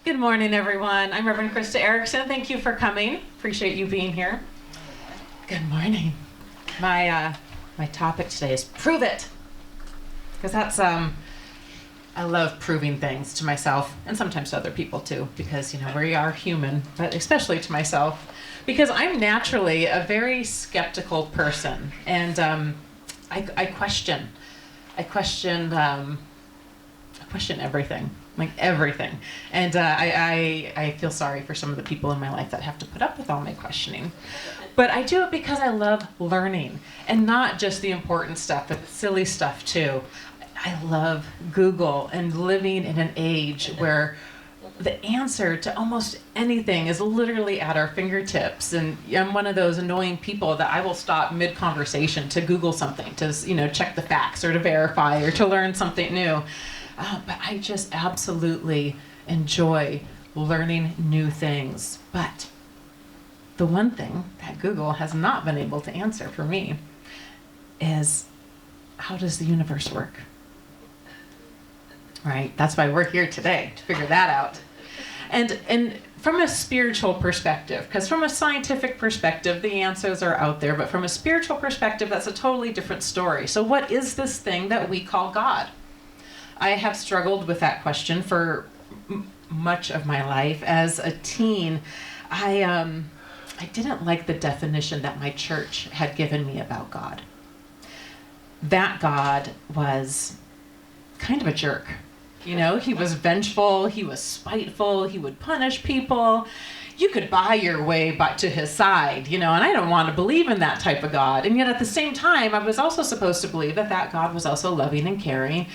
Good morning, everyone. I'm Reverend Krista Erickson. Thank you for coming. Appreciate you being here. Good morning. My topic today is prove it, because that's I love proving things to myself and sometimes to other people too, because we are human, but especially to myself, because I'm naturally a very skeptical person, and I question everything. Like everything. And I feel sorry for some of the people in my life that have to put up with all my questioning. But I do it because I love learning, and not just the important stuff, but the silly stuff too. I love Google and living in an age where the answer to almost anything is literally at our fingertips. And I'm one of those annoying people that I will stop mid-conversation to Google something, to check the facts or to verify or to learn something new. But I just absolutely enjoy learning new things. But the one thing that Google has not been able to answer for me is, how does the universe work? Right? That's why we're here today, to figure that out. And from a spiritual perspective, because from a scientific perspective, the answers are out there, but from a spiritual perspective, that's a totally different story. So what is this thing that we call God? I have struggled with that question for much of my life. As a teen, I didn't like the definition that my church had given me about God. That God was kind of a jerk. He was vengeful, he was spiteful, he would punish people. You could buy your way back to his side, and I don't want to believe in that type of God. And yet at the same time, I was also supposed to believe that God was also loving and caring.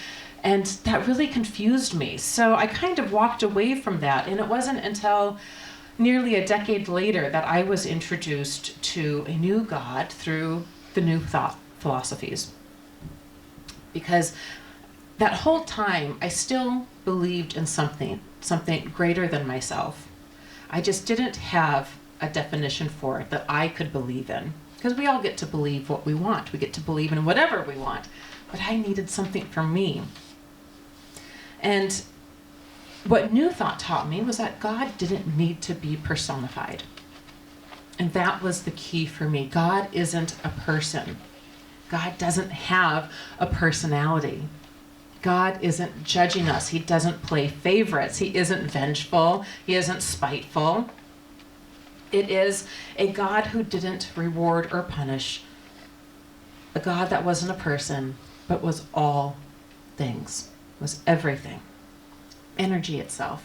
And that really confused me. So I kind of walked away from that. And it wasn't until nearly a decade later that I was introduced to a new God through the New Thought philosophies. Because that whole time, I still believed in something greater than myself. I just didn't have a definition for it that I could believe in. Because we all get to believe what we want. We get to believe in whatever we want. But I needed something for me. And what New Thought taught me was that God didn't need to be personified. And that was the key for me. God isn't a person. God doesn't have a personality. God isn't judging us. He doesn't play favorites. He isn't vengeful. He isn't spiteful. It is a God who didn't reward or punish. A God that wasn't a person, but was all things. Was everything. Energy itself.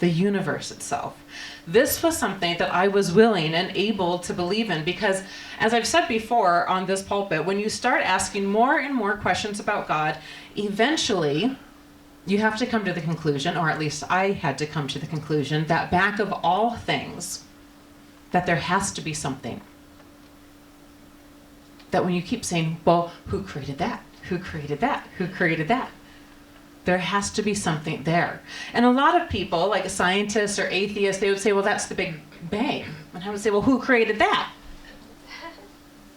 The universe itself. This was something that I was willing and able to believe in, because, as I've said before on this pulpit, when you start asking more and more questions about God, eventually you have to come to the conclusion, or at least I had to come to the conclusion, that back of all things, that there has to be something. That when you keep saying, well, who created that? Who created that? Who created that? There has to be something there. And a lot of people, like scientists or atheists, they would say, well, that's the Big Bang. And I would say, well, who created that?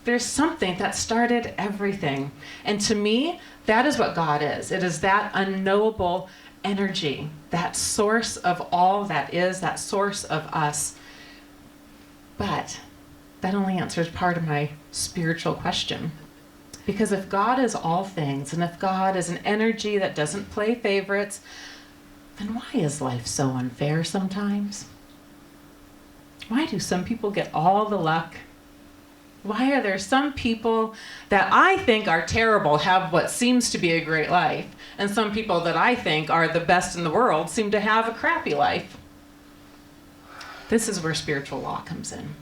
There's something that started everything. And to me, that is what God is. It is that unknowable energy, that source of all that is, that source of us. But that only answers part of my spiritual question. Because if God is all things, and if God is an energy that doesn't play favorites, then why is life so unfair sometimes? Why do some people get all the luck? Why are there some people that I think are terrible have what seems to be a great life, and some people that I think are the best in the world seem to have a crappy life? This is where spiritual law comes in.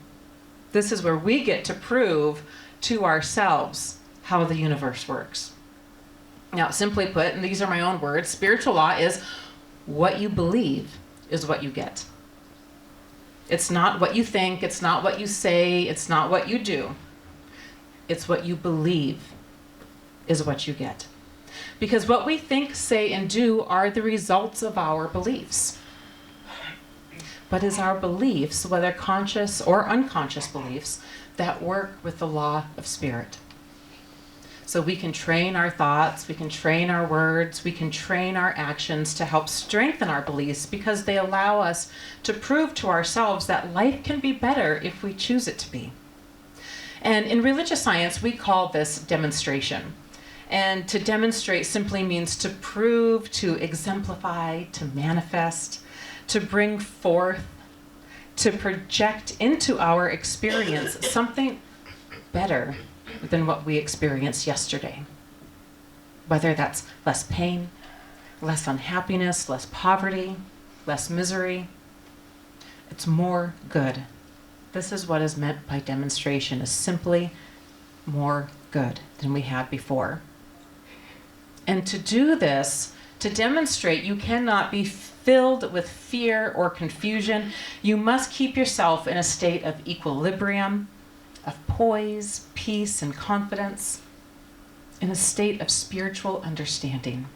This is where we get to prove to ourselves how the universe works. Now, simply put, and these are my own words, spiritual law is what you believe is what you get. It's not what you think, it's not what you say, it's not what you do. It's what you believe is what you get. Because what we think, say, and do are the results of our beliefs. But it's our beliefs, whether conscious or unconscious beliefs, that work with the law of spirit. So we can train our thoughts, we can train our words, we can train our actions to help strengthen our beliefs because they allow us to prove to ourselves that life can be better if we choose it to be. And in religious science, we call this demonstration. And to demonstrate simply means to prove, to exemplify, to manifest, to bring forth, to project into our experience something better than what we experienced yesterday. Whether that's less pain, less unhappiness, less poverty, less misery, it's more good. This is what is meant by demonstration, is simply more good than we had before. And to do this, to demonstrate, you cannot be filled with fear or confusion. You must keep yourself in a state of equilibrium, of poise, peace, and confidence, in a state of spiritual understanding.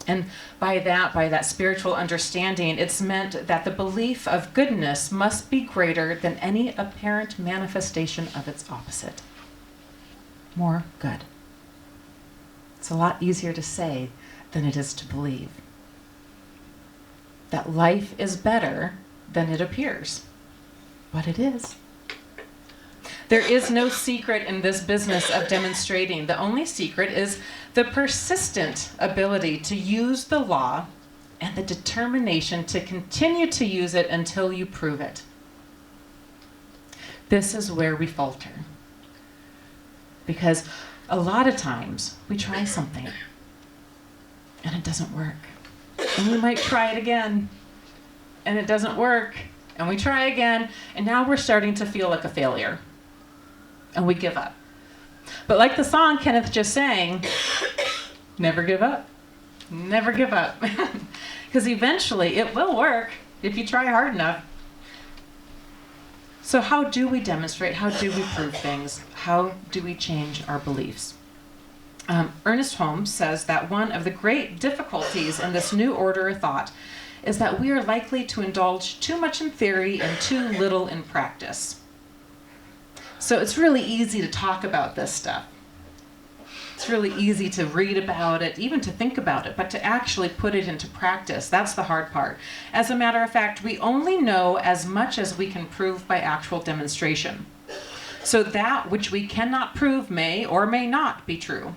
And by that spiritual understanding, it's meant that the belief of goodness must be greater than any apparent manifestation of its opposite. More good. It's a lot easier to say than it is to believe. That life is better than it appears. But it is. There is no secret in this business of demonstrating. The only secret is the persistent ability to use the law and the determination to continue to use it until you prove it. This is where we falter. Because a lot of times we try something and it doesn't work. And we might try it again and it doesn't work. And we try again and now we're starting to feel like a failure. And we give up. But like the song Kenneth just sang, never give up. Never give up. Because eventually it will work if you try hard enough. So how do we demonstrate? How do we prove things? How do we change our beliefs? Ernest Holmes says that one of the great difficulties in this new order of thought is that we are likely to indulge too much in theory and too little in practice. So it's really easy to talk about this stuff. It's really easy to read about it, even to think about it, but to actually put it into practice, that's the hard part. As a matter of fact, we only know as much as we can prove by actual demonstration. So that which we cannot prove may or may not be true,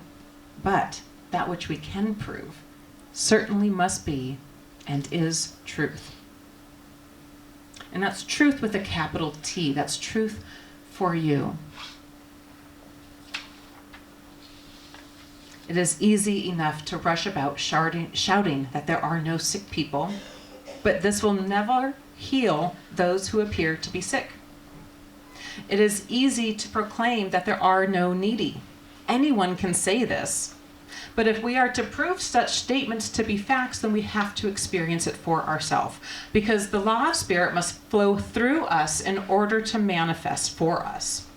but that which we can prove certainly must be and is truth. And that's truth with a capital T. That's truth for you. It is easy enough to rush about shouting that there are no sick people, but this will never heal those who appear to be sick. It is easy to proclaim that there are no needy. Anyone can say this. But if we are to prove such statements to be facts, then we have to experience it for ourselves, because the law of spirit must flow through us in order to manifest for us.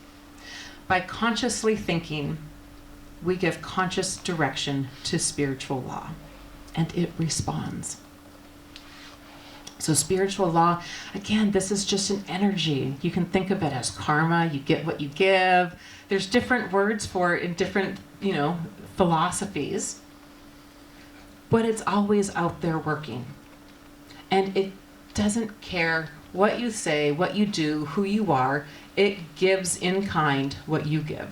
By consciously thinking, we give conscious direction to spiritual law, and it responds. So spiritual law, again, this is just an energy. You can think of it as karma. You get what you give. There's different words for it in different, philosophies, but it's always out there working. And it doesn't care what you say, what you do, who you are. It gives in kind what you give,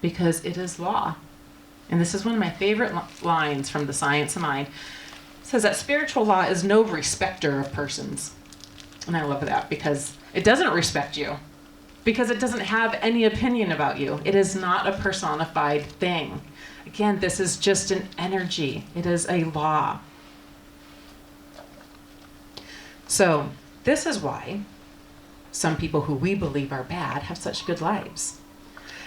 because it is law. And this is one of my favorite lines from The Science of Mind. It says that spiritual law is no respecter of persons. And I love that, because it doesn't respect you, because it doesn't have any opinion about you. It is not a personified thing. Again, this is just an energy. It is a law. So this is why some people who we believe are bad have such good lives.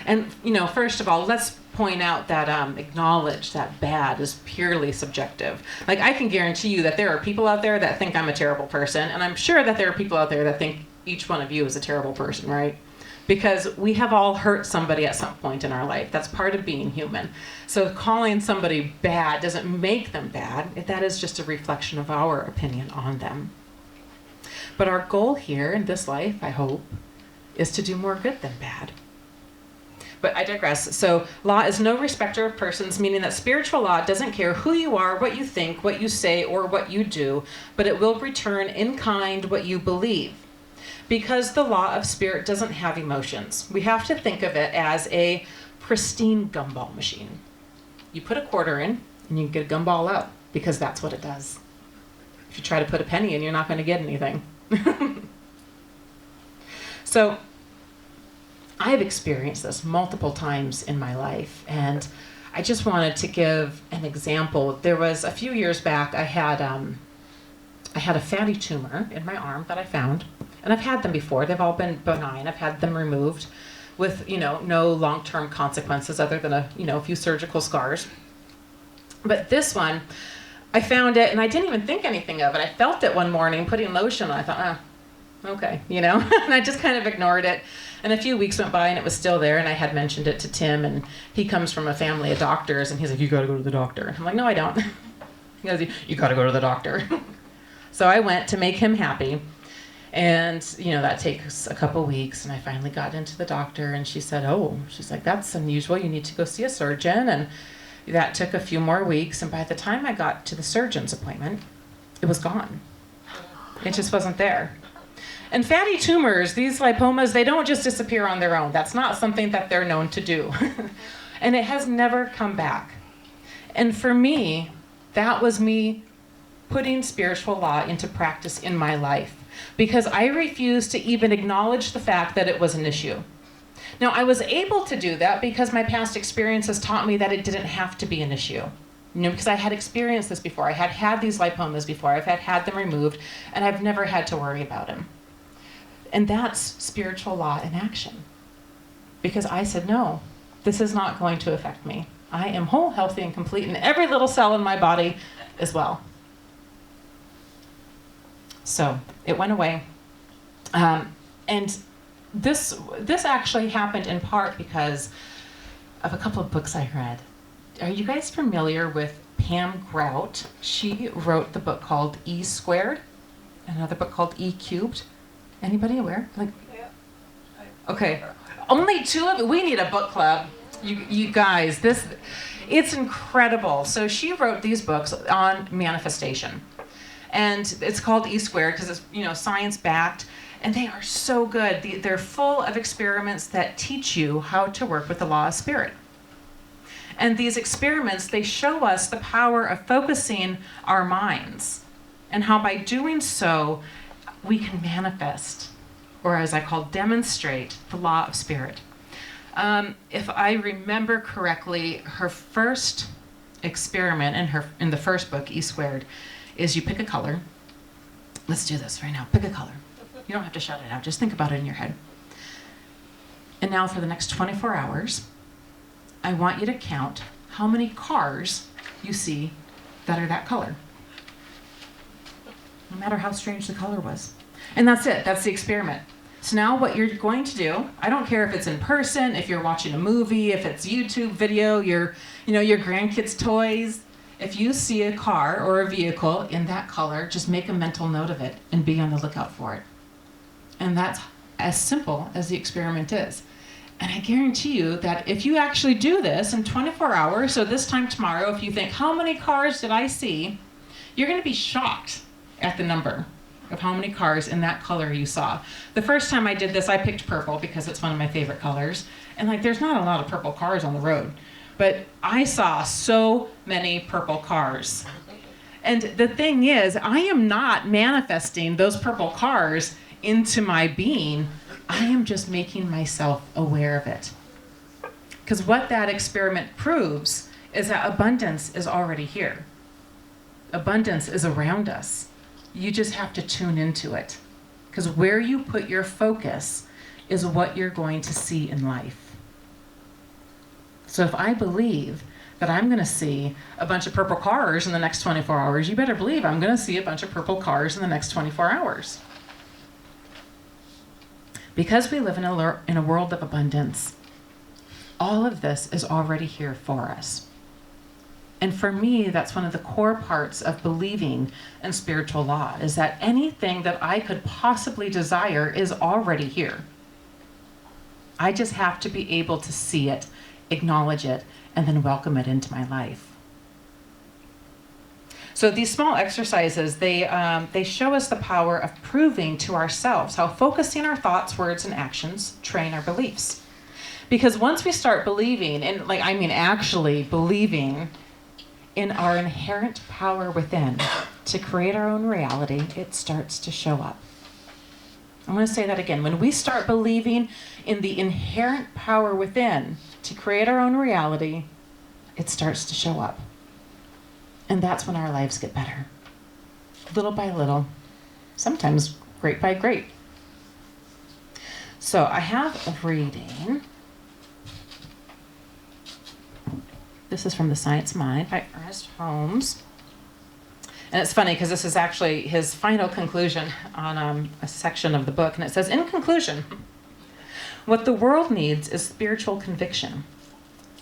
And, first of all, let's point out that acknowledge that bad is purely subjective. Like, I can guarantee you that there are people out there that think I'm a terrible person, and I'm sure that there are people out there that think each one of you is a terrible person, right? Because we have all hurt somebody at some point in our life. That's part of being human. So calling somebody bad doesn't make them bad. That is just a reflection of our opinion on them. But our goal here in this life, I hope, is to do more good than bad. But I digress. So law is no respecter of persons, meaning that spiritual law doesn't care who you are, what you think, what you say, or what you do, but it will return in kind what you believe. Because the law of spirit doesn't have emotions, we have to think of it as a pristine gumball machine. You put a quarter in, and you get a gumball out, because that's what it does. If you try to put a penny in, you're not going to get anything. So I have experienced this multiple times in my life, and I just wanted to give an example. There was a few years back, I had a fatty tumor in my arm that I found, and I've had them before. They've all been benign. I've had them removed with, no long-term consequences other than a few surgical scars. But this one, I found it, and I didn't even think anything of it. I felt it one morning, putting lotion on. I thought, okay, and I just kind of ignored it. And a few weeks went by, and it was still there, and I had mentioned it to Tim, and he comes from a family of doctors, and he's like, you got to go to the doctor. I'm like, no, I don't. He goes, you got to go to the doctor. So I went to make him happy, and, that takes a couple weeks, and I finally got into the doctor, and she's like, that's unusual. You need to go see a surgeon, and that took a few more weeks, and by the time I got to the surgeon's appointment, it was gone. It just wasn't there. And fatty tumors, these lipomas, they don't just disappear on their own. That's not something that they're known to do. And it has never come back. And for me, that was me putting spiritual law into practice in my life, because I refused to even acknowledge the fact that it was an issue. Now, I was able to do that because my past experiences taught me that it didn't have to be an issue. Because I had experienced this before. I had these lipomas before. I've had them removed, and I've never had to worry about them. And that's spiritual law in action. Because I said, no, this is not going to affect me. I am whole, healthy, and complete in every little cell in my body as well. So it went away. And this actually happened in part because of a couple of books I read. Are you guys familiar with Pam Grout? She wrote the book called E Squared, another book called E Cubed. Anybody aware? Yeah. Okay. Only two of it. We need a book club. You guys, it's incredible. So she wrote these books on manifestation. And it's called E Squared because it's, science backed. And they are so good. They're full of experiments that teach you how to work with the law of spirit. And these experiments, they show us the power of focusing our minds and how by doing so, we can manifest, or as I call, demonstrate the law of spirit. If I remember correctly, her first experiment in the first book, E Squared, is you pick a color. Let's do this right now. Pick a color. You don't have to shout it out. Just think about it in your head. And now for the next 24 hours, I want you to count how many cars you see that are that color. No matter how strange the color was. And that's it. That's the experiment. So now what you're going to do, I don't care if it's in person, if you're watching a movie, if it's YouTube video, your grandkids' toys. If you see a car or a vehicle in that color, just make a mental note of it and be on the lookout for it. And that's as simple as the experiment is. And I guarantee you that if you actually do this in 24 hours, so this time tomorrow, if you think, how many cars did I see? You're going to be shocked at the number of how many cars in that color you saw. The first time I did this, I picked purple because it's one of my favorite colors. And there's not a lot of purple cars on the road. But I saw so many purple cars. And the thing is, I am not manifesting those purple cars into my being. I am just making myself aware of it. Because what that experiment proves is that abundance is already here. Abundance is around us. You just have to tune into it. Because where you put your focus is what you're going to see in life. So if I believe that I'm going to see a bunch of purple cars in the next 24 hours, you better believe I'm going to see a bunch of purple cars in the next 24 hours. Because we live in a world of abundance, all of this is already here for us. And for me, that's one of the core parts of believing in spiritual law, is that anything that I could possibly desire is already here. I just have to be able to see it, acknowledge it, and then welcome it into my life. So these small exercises, they show us the power of proving to ourselves how focusing our thoughts, words, and actions train our beliefs. Because once we start believing, and actually believing in our inherent power within to create our own reality, it starts to show up. I'm going to say that again. When we start believing in the inherent power within to create our own reality, it starts to show up. And that's when our lives get better. Little by little, sometimes great by great. So I have a reading. This is from The Science Mind by Ernest Holmes. And it's funny because this is actually his final conclusion on a section of the book. And it says, in conclusion, what the world needs is spiritual conviction,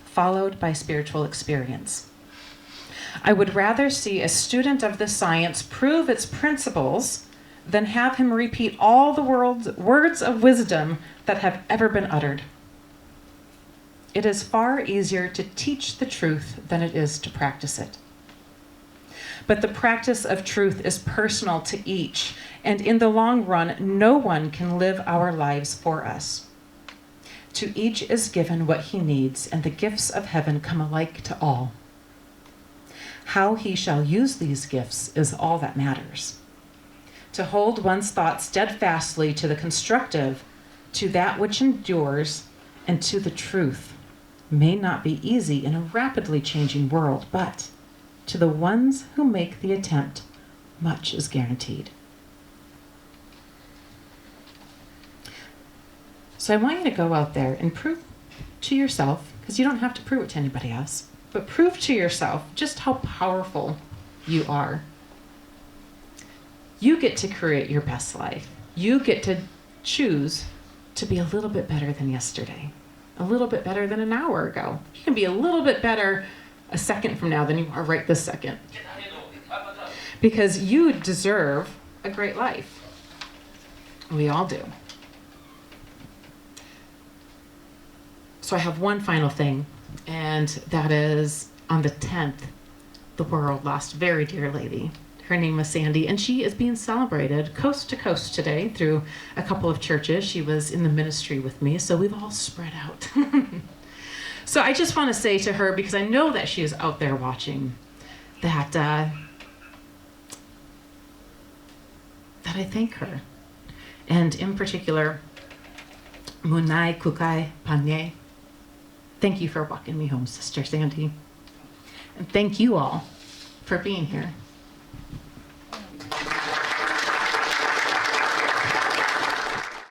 followed by spiritual experience. I would rather see a student of the science prove its principles than have him repeat all the world's words of wisdom that have ever been uttered. It is far easier to teach the truth than it is to practice it. But the practice of truth is personal to each, and in the long run, no one can live our lives for us. To each is given what he needs, and the gifts of heaven come alike to all. How he shall use these gifts is all that matters. To hold one's thoughts steadfastly to the constructive, to that which endures, and to the truth may not be easy in a rapidly changing world, but to the ones who make the attempt, much is guaranteed. So I want you to go out there and prove to yourself, because you don't have to prove it to anybody else, but prove to yourself just how powerful you are. You get to create your best life. You get to choose to be a little bit better than yesterday, a little bit better than an hour ago. You can be a little bit better a second from now than you are right this second. Because you deserve a great life. We all do. So I have one final thing, and that is on the 10th, the world lost a very dear lady. Her name was Sandy, and she is being celebrated coast to coast today through a couple of churches. She was in the ministry with me, so we've all spread out. So I just want to say to her, because I know that she is out there watching, that I thank her. And in particular, Munai Kukai Panye. Thank you for walking me home, Sister Sandy. And thank you all for being here.